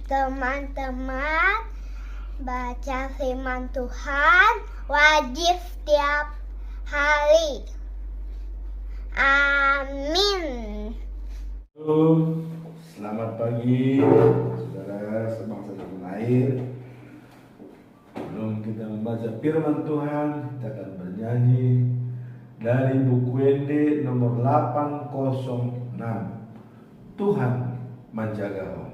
Teman-teman, baca firman Tuhan wajib setiap hari. Amin. Selamat pagi, saudara sebangsa dan air. Sebelum kita membaca firman Tuhan, kita akan bernyanyi dari buku WD nomor 806. Tuhan menjagamu.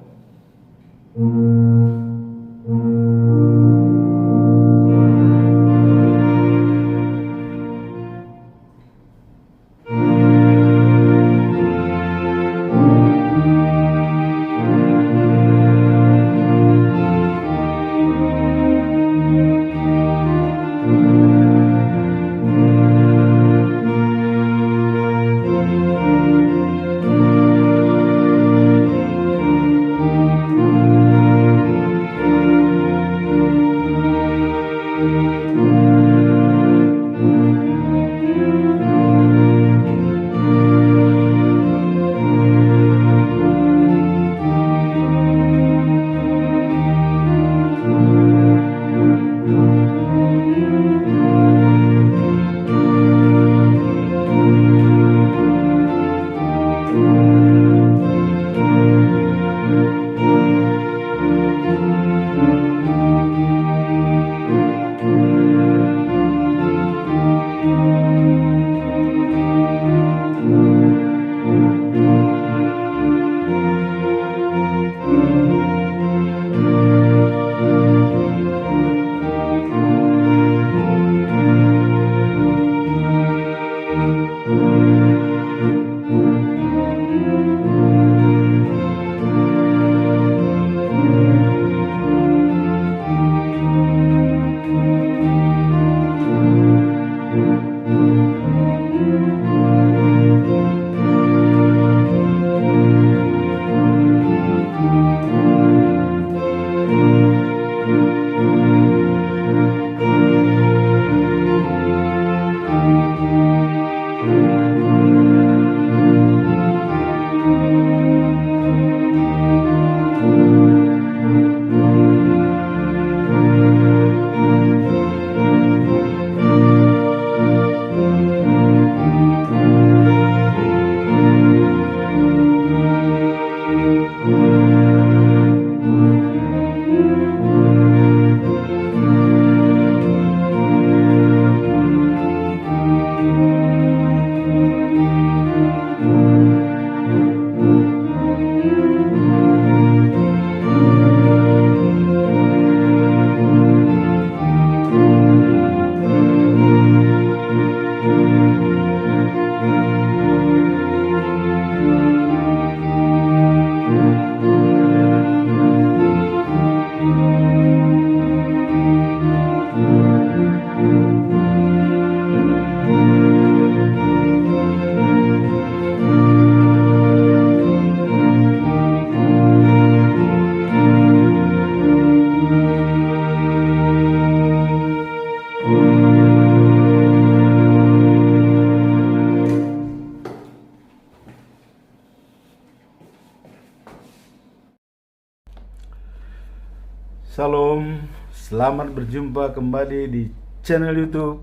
Salam, selamat berjumpa kembali di channel YouTube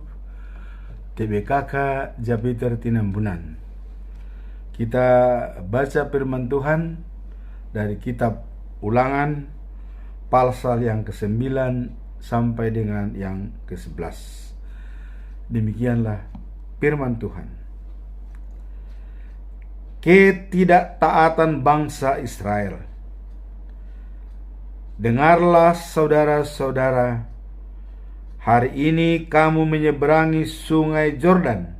TBKK Japiter Tinambunan. Kita baca firman Tuhan dari kitab Ulangan pasal yang ke-9 sampai dengan yang ke-11. Demikianlah firman Tuhan. Ketidaktaatan bangsa Israel. Dengarlah saudara-saudara, hari ini kamu menyeberangi sungai Yordan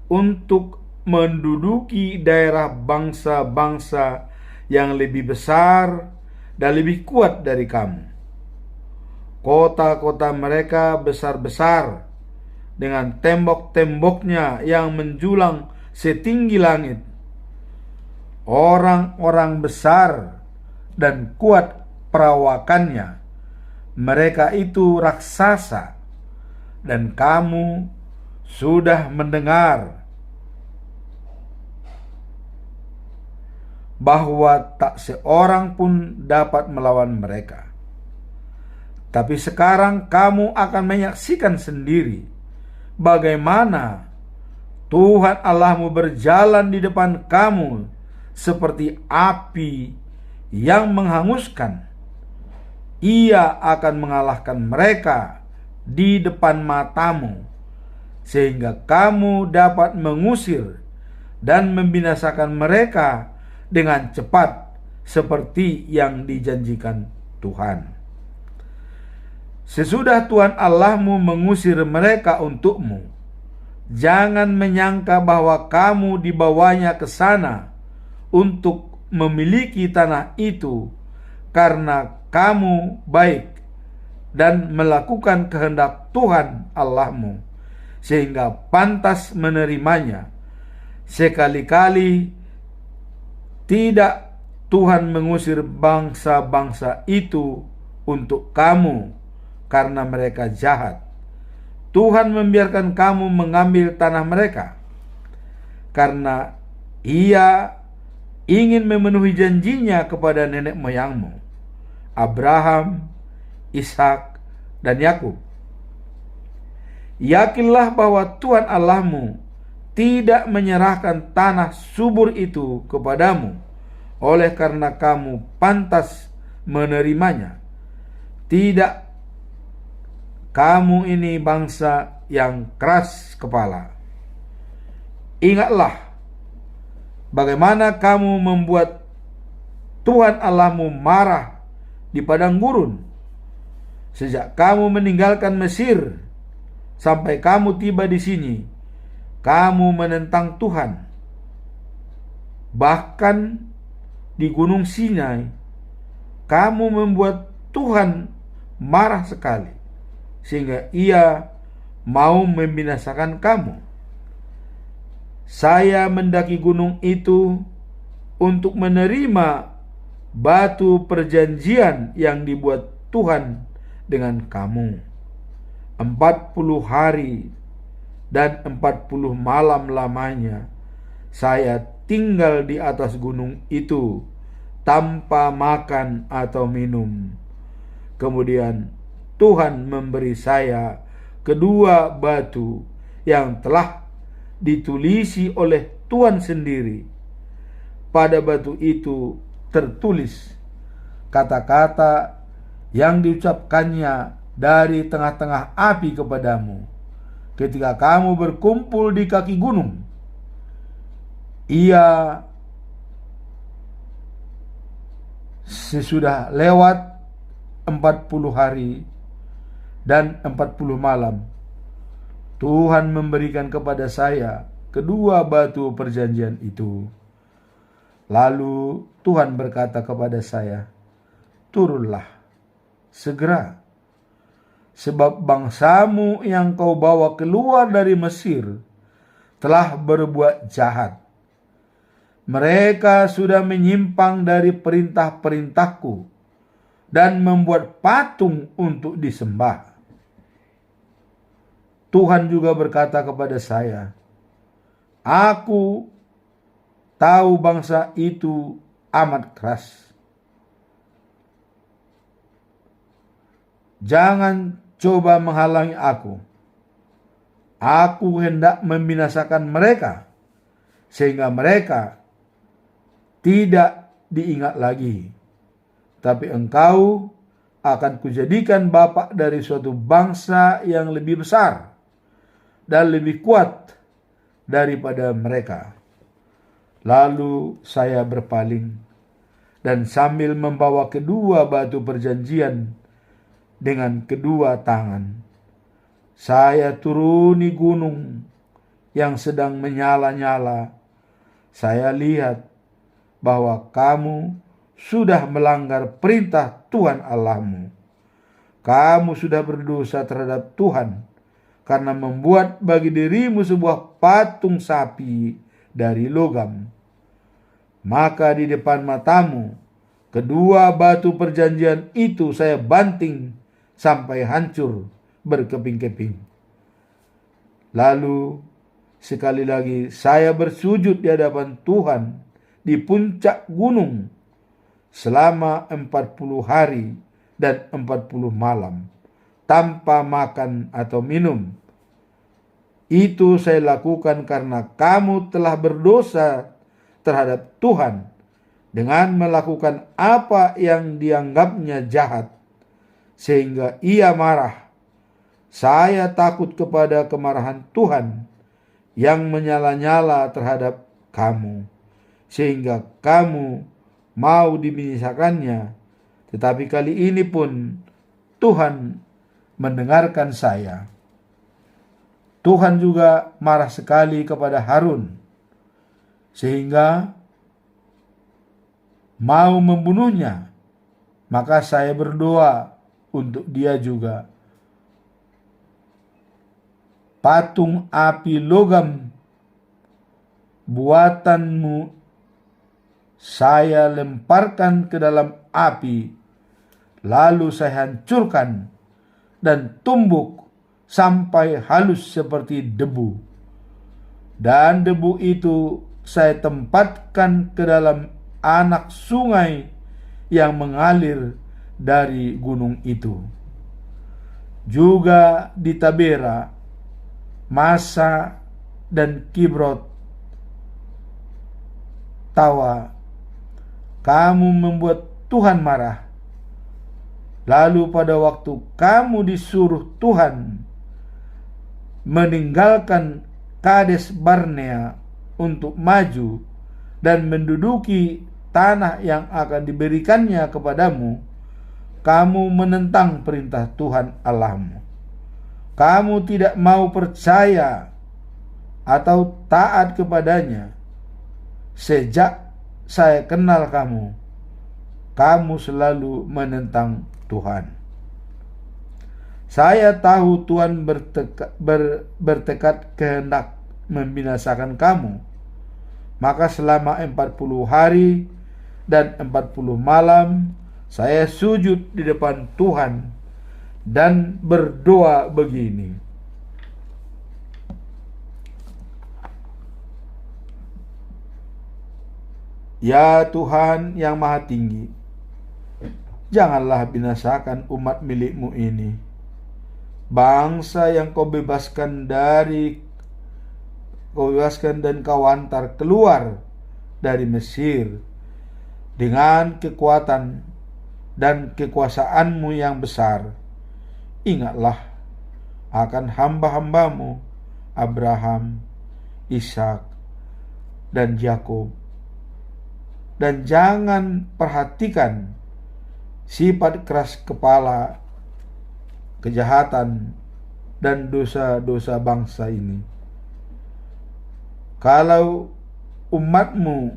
untuk menduduki daerah bangsa-bangsa yang lebih besar dan lebih kuat dari kamu. Kota-kota mereka besar-besar dengan tembok-temboknya yang menjulang setinggi langit. Orang-orang besar dan kuat perawakannya, mereka itu raksasa, dan kamu sudah mendengar bahwa tak seorang pun dapat melawan mereka. Tapi sekarang kamu akan menyaksikan sendiri bagaimana Tuhan Allahmu berjalan di depan kamu seperti api yang menghanguskan. Ia akan mengalahkan mereka di depan matamu, sehingga kamu dapat mengusir dan membinasakan mereka dengan cepat seperti yang dijanjikan Tuhan. Sesudah Tuhan Allahmu mengusir mereka untukmu, jangan menyangka bahwa kamu dibawanya ke sana untuk memiliki tanah itu karena kamu baik dan melakukan kehendak Tuhan Allahmu, sehingga pantas menerimanya. Sekali-kali tidak Tuhan mengusir bangsa-bangsa itu untuk kamu karena mereka jahat. Tuhan membiarkan kamu mengambil tanah mereka karena Ia ingin memenuhi janjinya kepada nenek moyangmu, Abraham, Ishak, dan Yakub. Yakinlah bahwa Tuhan Allahmu tidak menyerahkan tanah subur itu kepadamu oleh karena kamu pantas menerimanya. Tidak, kamu ini bangsa yang keras kepala. Ingatlah bagaimana kamu membuat Tuhan Allahmu marah di padang gurun sejak kamu meninggalkan Mesir sampai kamu tiba di sini. Kamu menentang Tuhan. Bahkan di Gunung Sinai, kamu membuat Tuhan marah sekali, sehingga Ia mau membinasakan kamu. Saya mendaki gunung itu untuk menerima batu perjanjian yang dibuat Tuhan dengan kamu. 40 hari dan 40 malam lamanya saya tinggal di atas gunung itu tanpa makan atau minum. Kemudian Tuhan memberi saya kedua batu yang telah ditulisi oleh Tuhan sendiri. Pada batu itu tertulis kata-kata yang diucapkannya dari tengah-tengah api kepadamu ketika kamu berkumpul di kaki gunung. Ia sesudah lewat 40 hari dan 40 malam, Tuhan memberikan kepada saya kedua batu perjanjian itu. Lalu Tuhan berkata kepada saya, turunlah segera, sebab bangsamu yang kau bawa keluar dari Mesir telah berbuat jahat. Mereka sudah menyimpang dari perintah-perintahku dan membuat patung untuk disembah. Tuhan juga berkata kepada saya, aku tahu bangsa itu amat keras. Jangan coba menghalangi aku. Aku hendak membinasakan mereka, sehingga mereka tidak diingat lagi. Tapi engkau akan kujadikan bapak dari suatu bangsa yang lebih besar dan lebih kuat daripada mereka. Lalu saya berpaling dan sambil membawa kedua batu perjanjian dengan kedua tangan, saya turuni gunung yang sedang menyala-nyala. Saya lihat bahwa kamu sudah melanggar perintah Tuhan Allahmu. Kamu sudah berdosa terhadap Tuhan karena membuat bagi dirimu sebuah patung sapi dari logam. Maka di depan matamu kedua batu perjanjian itu saya banting sampai hancur berkeping-keping. Lalu sekali lagi saya bersujud di hadapan Tuhan di puncak gunung selama 40 hari dan 40 malam tanpa makan atau minum. Itu saya lakukan karena kamu telah berdosa terhadap Tuhan dengan melakukan apa yang dianggapnya jahat, sehingga ia marah. Saya takut kepada kemarahan Tuhan yang menyala-nyala terhadap kamu, sehingga kamu mau dibinasakannya. Tetapi kali ini pun Tuhan mendengarkan saya. Tuhan juga marah sekali kepada Harun, sehingga mau membunuhnya. Maka saya berdoa untuk dia juga. Patung api logam buatanmu saya lemparkan ke dalam api, lalu saya hancurkan dan tumbuk sampai halus seperti debu. Dan debu itu saya tempatkan ke dalam anak sungai yang mengalir dari gunung itu. Juga di Tabera, Masa, dan Kibrot Tawa, kamu membuat Tuhan marah. Lalu pada waktu kamu disuruh Tuhan meninggalkan Kades Barnea untuk maju dan menduduki tanah yang akan diberikannya kepadamu, kamu menentang perintah Tuhan Allahmu. Kamu tidak mau percaya atau taat kepadanya. Sejak saya kenal kamu, kamu selalu menentang Tuhan. Saya tahu Tuhan bertekad kehendak membinasakan kamu. Maka selama 40 hari dan 40 malam saya sujud di depan Tuhan dan berdoa begini. Ya Tuhan yang Maha Tinggi, janganlah binasakan umat milikmu ini, bangsa yang kau bebaskan dan kau antar keluar dari Mesir dengan kekuatan dan kekuasaanmu yang besar. Ingatlah akan hamba-hambamu Abraham, Ishak, dan Yakub, dan jangan perhatikan sifat keras kepala, kejahatan, dan dosa-dosa bangsa ini. Kalau umatmu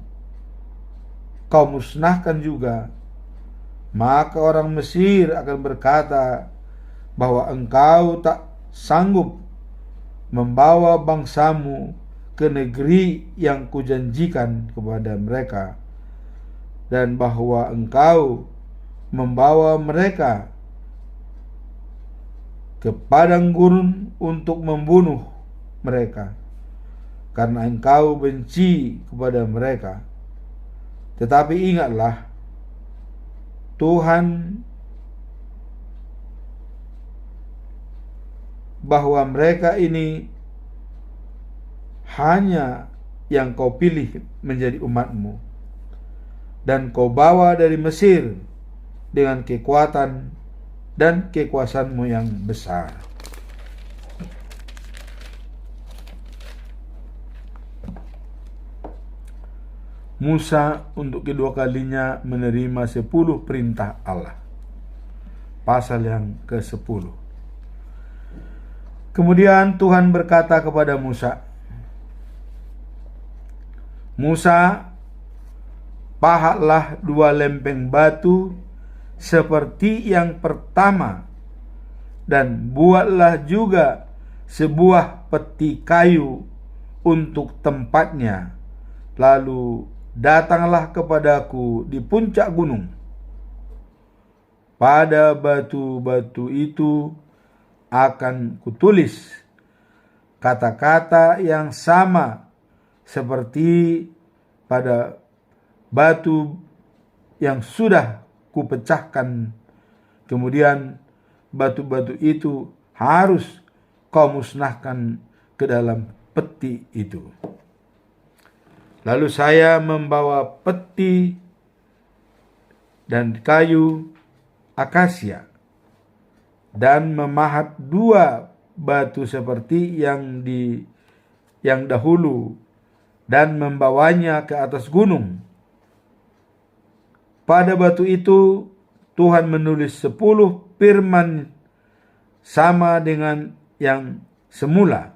kau musnahkan juga, maka orang Mesir akan berkata bahwa engkau tak sanggup membawa bangsamu ke negeri yang kujanjikan kepada mereka, dan bahwa engkau membawa mereka ke padang gurun untuk membunuh mereka, karena engkau benci kepada mereka. Tetapi ingatlah, Tuhan, bahwa mereka ini hanya yang kau pilih menjadi umatmu, dan kau bawa dari Mesir dengan kekuatan dan kekuasaanmu yang besar. Musa untuk kedua kalinya menerima 10 perintah Allah. Pasal yang ke-10. Kemudian Tuhan berkata kepada Musa, Musa, pahatlah 2 lempeng batu seperti yang pertama, dan buatlah juga sebuah peti kayu untuk tempatnya. Lalu datanglah kepadaku di puncak gunung. Pada batu-batu itu akan kutulis kata-kata yang sama seperti pada batu yang sudah kupecahkan. Kemudian batu-batu itu harus kau musnahkan ke dalam peti itu. Lalu saya membawa peti dan kayu akasia dan memahat 2 batu seperti yang dahulu dan membawanya ke atas gunung. Pada batu itu Tuhan menulis 10 firman sama dengan yang semula,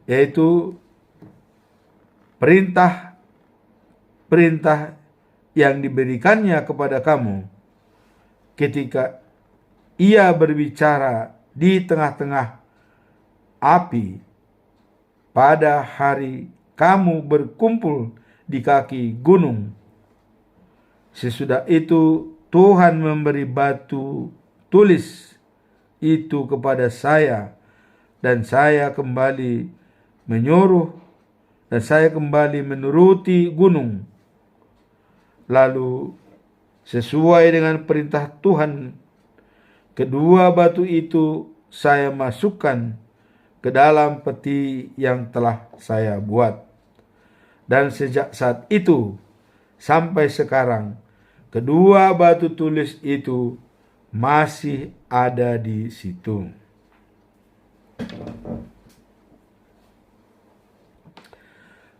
yaitu perintah yang diberikannya kepada kamu ketika Ia berbicara di tengah-tengah api pada hari kamu berkumpul di kaki gunung. Sesudah itu Tuhan memberi batu tulis itu kepada saya, dan saya kembali menuruti gunung. Lalu sesuai dengan perintah Tuhan, kedua batu itu saya masukkan ke dalam peti yang telah saya buat. Dan sejak saat itu sampai sekarang, kedua batu tulis itu masih ada di situ.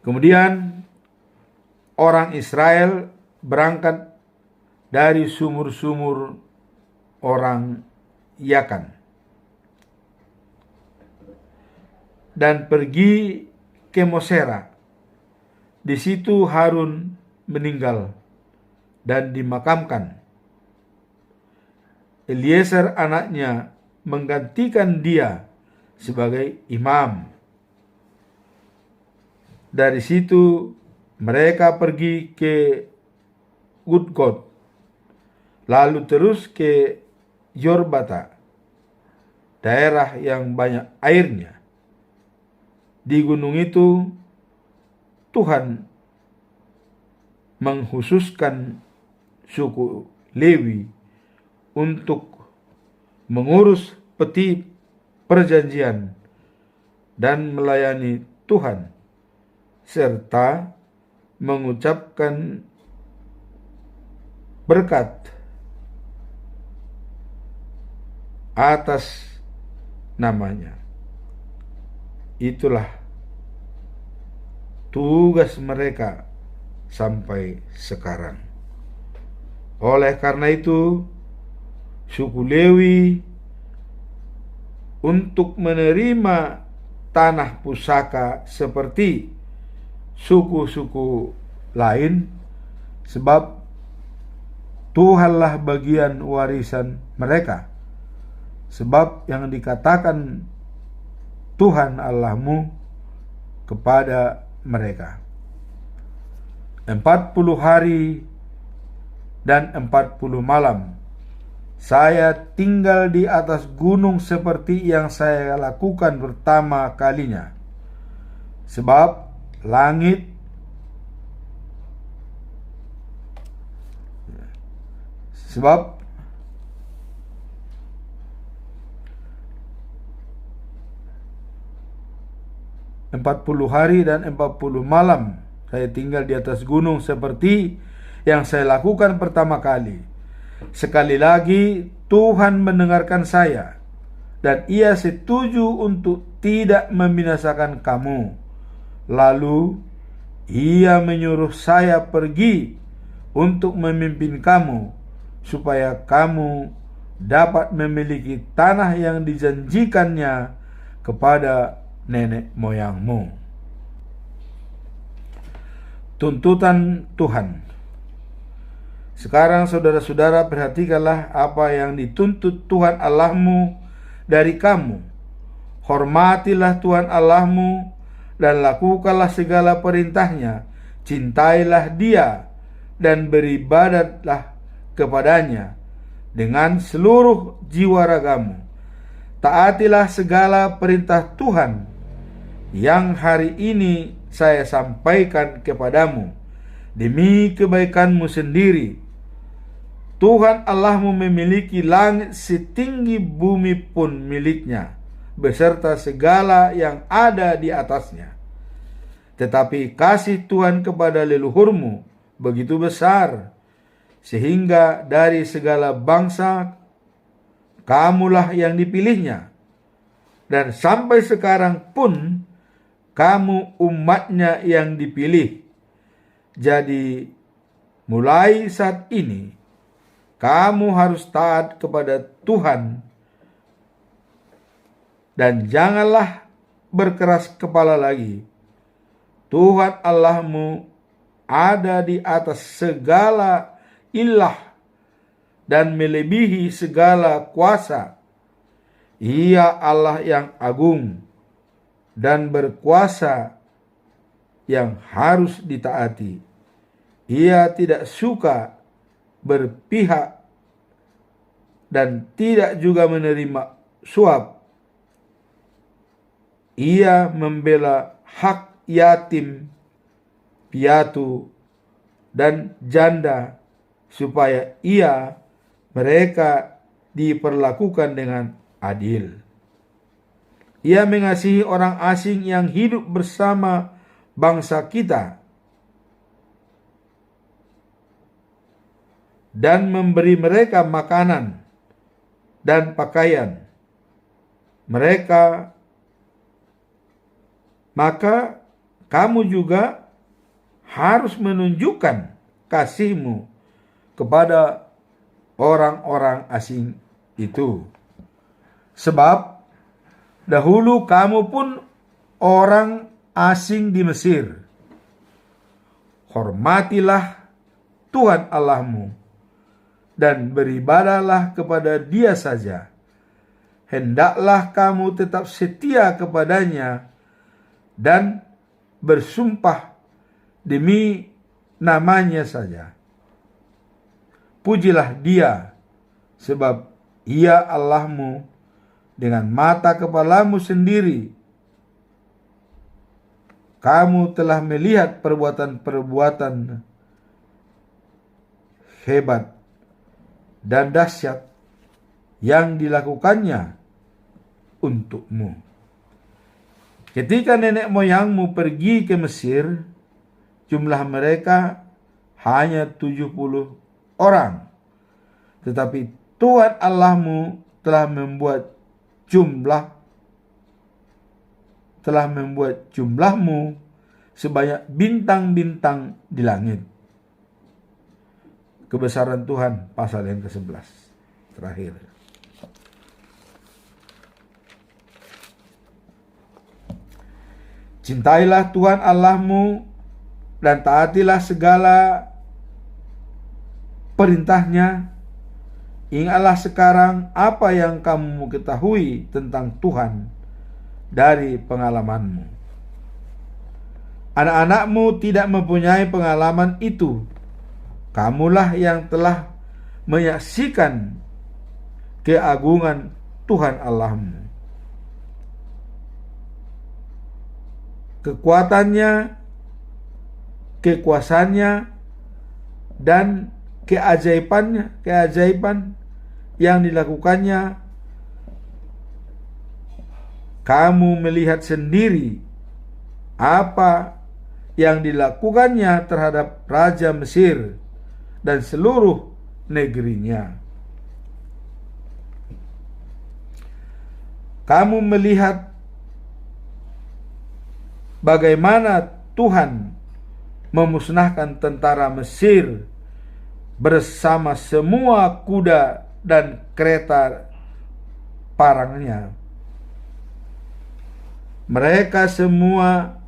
Kemudian orang Israel berangkat dari sumur-sumur orang Yakan dan pergi ke Mosera. Di situ Harun meninggal dan dimakamkan. Eliezer anaknya menggantikan dia sebagai imam. Dari situ mereka pergi ke Gudgod, lalu terus ke Yorbata, daerah yang banyak airnya. Di gunung itu Tuhan menghususkan suku Lewi untuk mengurus peti perjanjian dan melayani Tuhan, serta mengucapkan berkat atas namanya. Itulah tugas mereka sampai sekarang. Oleh karena itu, suku Lewi untuk menerima tanah pusaka seperti suku-suku lain, sebab Tuhanlah bagian warisan mereka. Sebab yang dikatakan Tuhan Allahmu kepada mereka, 40 hari dan 40 malam saya tinggal di atas gunung seperti yang saya lakukan pertama kalinya. Sebab langit Sebab 40 hari dan 40 malam saya tinggal di atas gunung seperti yang saya lakukan pertama kali. Sekali lagi Tuhan mendengarkan saya, dan Ia setuju untuk tidak membinasakan kamu. Lalu Ia menyuruh saya pergi untuk memimpin kamu, supaya kamu dapat memiliki tanah yang dijanjikannya kepada nenek moyangmu. Tuntutan Tuhan. Sekarang saudara-saudara, perhatikanlah apa yang dituntut Tuhan Allahmu dari kamu. Hormatilah Tuhan Allahmu dan lakukanlah segala perintahnya. Cintailah Dia dan beribadatlah kepadanya dengan seluruh jiwa ragamu. Taatilah segala perintah Tuhan yang hari ini saya sampaikan kepadamu, demi kebaikanmu sendiri. Tuhan Allahmu memiliki langit setinggi bumi pun miliknya, beserta segala yang ada di atasnya. Tetapi kasih Tuhan kepada leluhurmu begitu besar, sehingga dari segala bangsa kamulah yang dipilihnya. Dan sampai sekarang pun kamu umatnya yang dipilih. Jadi mulai saat ini kamu harus taat kepada Tuhan dan janganlah berkeras kepala lagi. Tuhan Allahmu ada di atas segala ilah dan melebihi segala kuasa. Ia Allah yang agung dan berkuasa yang harus ditaati. Ia tidak suka berpihak dan tidak juga menerima suap. Ia membela hak yatim, piatu, dan janda supaya mereka diperlakukan dengan adil. Ia mengasihi orang asing yang hidup bersama bangsa kita dan memberi mereka makanan dan pakaian. Maka kamu juga harus menunjukkan kasihmu kepada orang-orang asing itu. Sebab dahulu kamu pun orang asing di Mesir. Hormatilah Tuhan Allahmu dan beribadahlah kepada Dia saja. Hendaklah kamu tetap setia kepadanya dan bersumpah demi namanya saja. Pujilah Dia, sebab Ia Allahmu dengan mata kepalamu sendiri. Kamu telah melihat perbuatan-perbuatan hebat dan dahsyat yang dilakukannya untukmu. Ketika nenek moyangmu pergi ke Mesir, jumlah mereka hanya 70 orang. Tetapi Tuhan Allahmu telah membuat jumlahmu sebanyak bintang-bintang di langit. Kebesaran Tuhan, pasal yang ke-11 terakhir. Cintailah Tuhan Allahmu dan taatilah segala perintahnya. Ingatlah sekarang apa yang kamu ketahui tentang Tuhan dari pengalamanmu. Anak-anakmu tidak mempunyai pengalaman itu. Kamulah yang telah menyaksikan keagungan Tuhan Allahmu, kekuatannya, kekuasaannya, dan keajaiban yang dilakukannya. Kamu melihat sendiri apa yang dilakukannya terhadap Raja Mesir dan seluruh negerinya. Kamu melihat bagaimana Tuhan memusnahkan tentara Mesir bersama semua kuda dan kereta parangnya. Mereka semua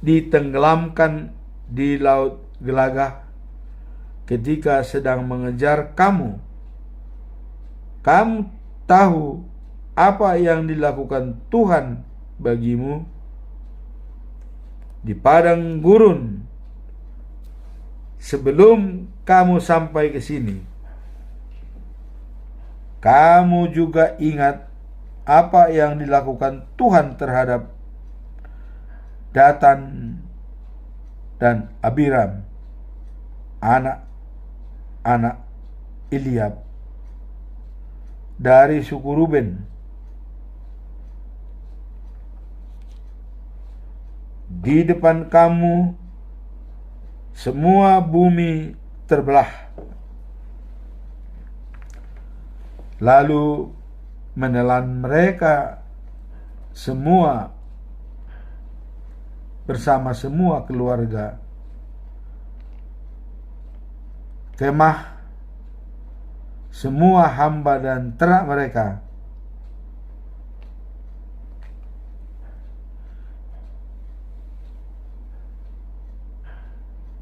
ditenggelamkan di laut Gelagah ketika sedang mengejar kamu. Kamu tahu apa yang dilakukan Tuhan bagimu di padang gurun sebelum kamu sampai ke sini. Kamu juga ingat apa yang dilakukan Tuhan terhadap Datan dan Abiram anak-anak Eliab dari suku Ruben, di depan kamu semua bumi terbelah. Lalu menelan mereka semua bersama semua keluarga, kemah, semua hamba dan ternak mereka.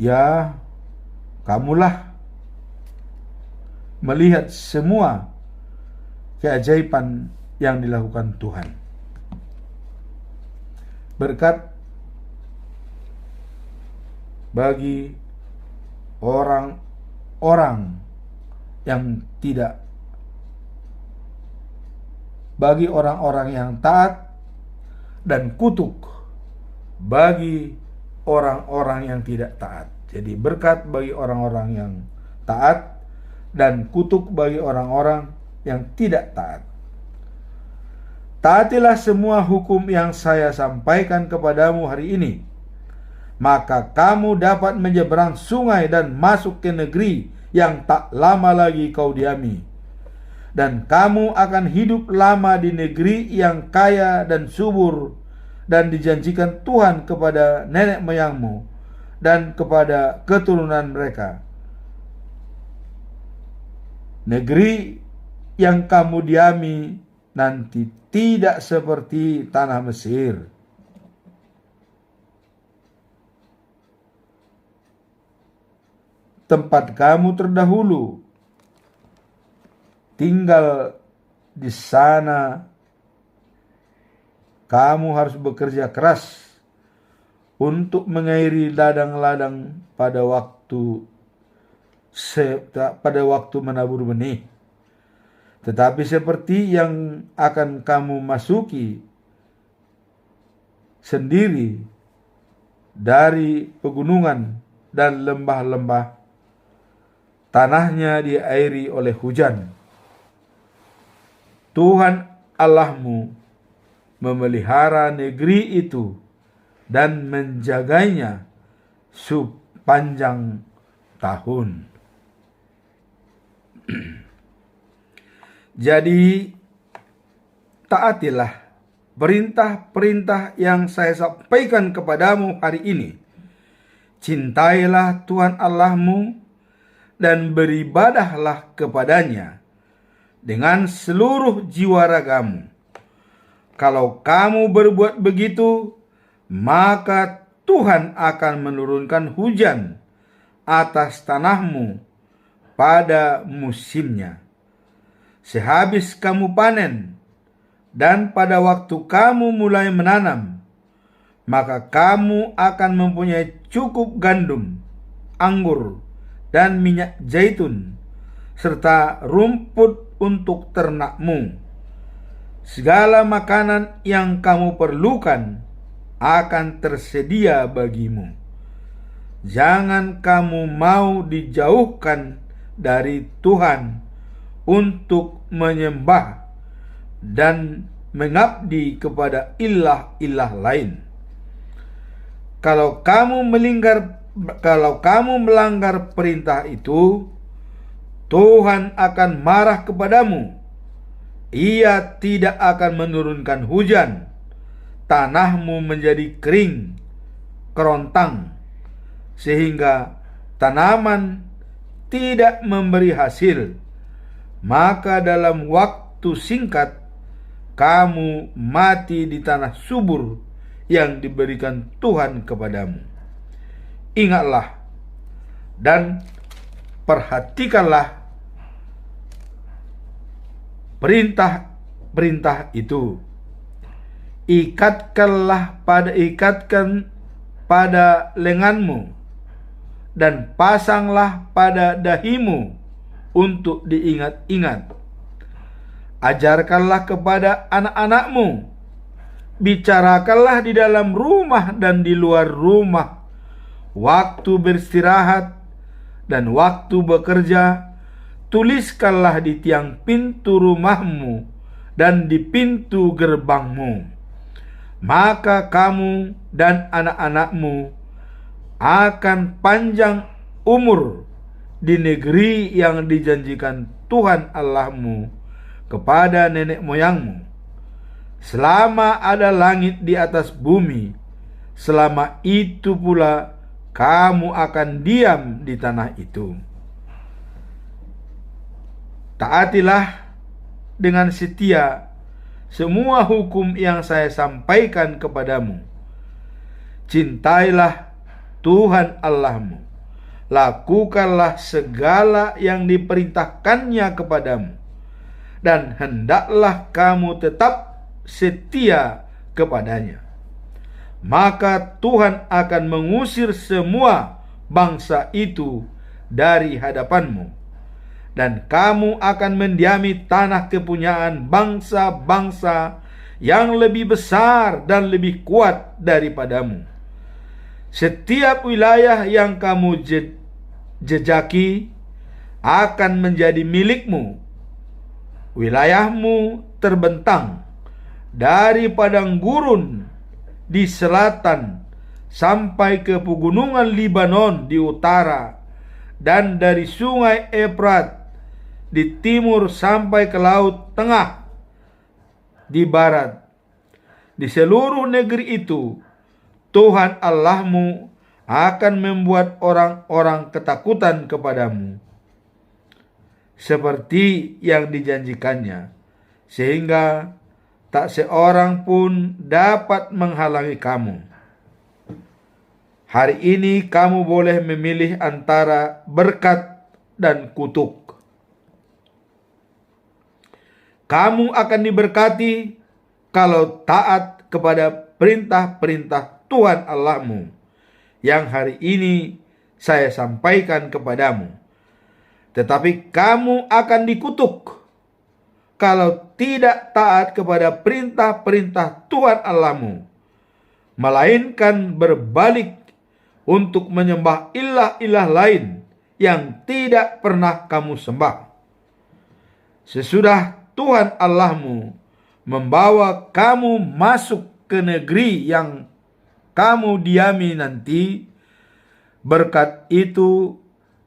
Ya, kamulah melihat semua keajaiban yang dilakukan Tuhan. Berkat bagi orang-orang yang tidak, bagi orang-orang yang taat, dan kutuk bagi orang-orang yang tidak taat. Jadi berkat bagi orang-orang yang taat dan kutuk bagi orang-orang yang tidak taat. Taatilah semua hukum yang saya sampaikan kepadamu hari ini, maka kamu dapat menyeberang sungai dan masuk ke negeri yang tak lama lagi kau diami. Dan kamu akan hidup lama di negeri yang kaya dan subur, dan dijanjikan Tuhan kepada nenek moyangmu dan kepada keturunan mereka. Negeri yang kamu diami nanti tidak seperti tanah Mesir. Tempat kamu terdahulu tinggal di sana, kamu harus bekerja keras untuk mengairi ladang-ladang pada waktu menabur benih. Tetapi seperti yang akan kamu masuki sendiri dari pegunungan dan lembah-lembah, tanahnya diairi oleh hujan. Tuhan Allahmu memelihara negeri itu dan menjaganya sepanjang tahun. Jadi taatilah perintah-perintah yang saya sampaikan kepadamu hari ini. Cintailah Tuhan Allahmu dan beribadahlah kepadanya dengan seluruh jiwa ragamu. Kalau kamu berbuat begitu, maka Tuhan akan menurunkan hujan atas tanahmu pada musimnya. Sehabis kamu panen dan pada waktu kamu mulai menanam, maka kamu akan mempunyai cukup gandum, anggur, dan minyak zaitun, serta rumput untuk ternakmu. Segala makanan yang kamu perlukan akan tersedia bagimu. Jangan kamu mau dijauhkan dari Tuhan untuk menyembah dan mengabdi kepada ilah-ilah lain. Kalau kamu melanggar perintah itu, Tuhan akan marah kepadamu. Ia tidak akan menurunkan hujan, tanahmu menjadi kering, kerontang, sehingga tanaman tidak memberi hasil. Maka dalam waktu singkat kamu mati di tanah subur yang diberikan Tuhan kepadamu. Ingatlah dan perhatikanlah perintah-perintah itu. Ikatkan pada lenganmu dan pasanglah pada dahimu untuk diingat-ingat. Ajarkanlah kepada anak-anakmu, bicarakanlah di dalam rumah dan di luar rumah, waktu beristirahat dan waktu bekerja, tuliskanlah di tiang pintu rumahmu dan di pintu gerbangmu. Maka kamu dan anak-anakmu akan panjang umur di negeri yang dijanjikan Tuhan Allahmu kepada nenek moyangmu. Selama ada langit di atas bumi, selama itu pula kamu akan diam di tanah itu. Taatilah dengan setia semua hukum yang saya sampaikan kepadamu. Cintailah Tuhan Allahmu. Lakukanlah segala yang diperintahkannya kepadamu, dan hendaklah kamu tetap setia kepadanya. Maka Tuhan akan mengusir semua bangsa itu dari hadapanmu, dan kamu akan mendiami tanah kepunyaan bangsa-bangsa yang lebih besar dan lebih kuat daripadamu. Setiap wilayah yang kamu jejaki akan menjadi milikmu. Wilayahmu terbentang dari padang gurun di selatan sampai ke pegunungan Libanon di utara, dan dari sungai Efrat di timur sampai ke laut tengah di barat. Di seluruh negeri itu Tuhan Allahmu akan membuat orang-orang ketakutan kepadamu, seperti yang dijanjikannya, sehingga tak seorang pun dapat menghalangi kamu. Hari ini kamu boleh memilih antara berkat dan kutuk. Kamu akan diberkati kalau taat kepada perintah-perintah Tuhan Allahmu yang hari ini saya sampaikan kepadamu. Tetapi kamu akan dikutuk kalau tidak taat kepada perintah-perintah Tuhan Allahmu, melainkan berbalik untuk menyembah ilah-ilah lain yang tidak pernah kamu sembah. Sesudah Tuhan Allahmu membawa kamu masuk ke negeri yang kamu diami nanti, berkat itu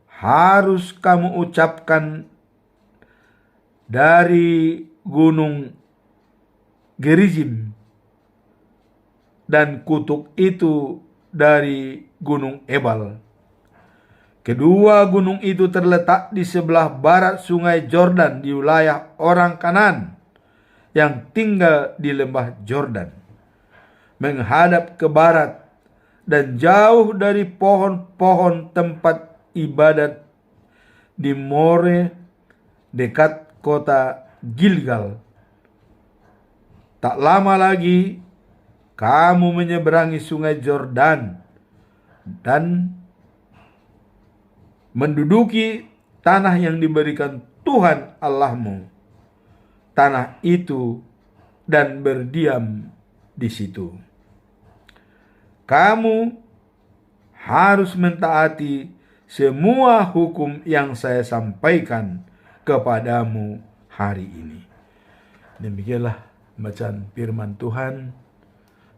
harus kamu ucapkan dari gunung Gerizim, dan kutuk itu dari gunung Ebal. Kedua gunung itu terletak di sebelah barat sungai Yordan di wilayah orang Kanaan yang tinggal di lembah Yordan, menghadap ke barat dan jauh dari pohon-pohon tempat ibadat di More dekat kota Gilgal. Tak lama lagi kamu menyeberangi sungai Yordan dan menduduki tanah yang diberikan Tuhan Allahmu, tanah itu, dan berdiam di situ. Kamu harus mentaati semua hukum yang saya sampaikan kepadamu hari ini. Demikianlah bacaan firman Tuhan,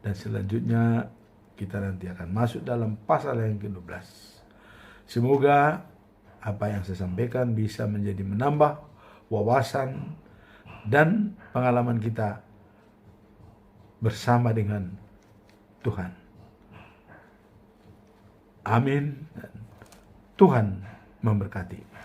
dan selanjutnya kita nanti akan masuk dalam pasal yang ke-12. Semoga apa yang saya sampaikan bisa menjadi menambah wawasan dan pengalaman kita bersama dengan Tuhan. Amin. Tuhan memberkati.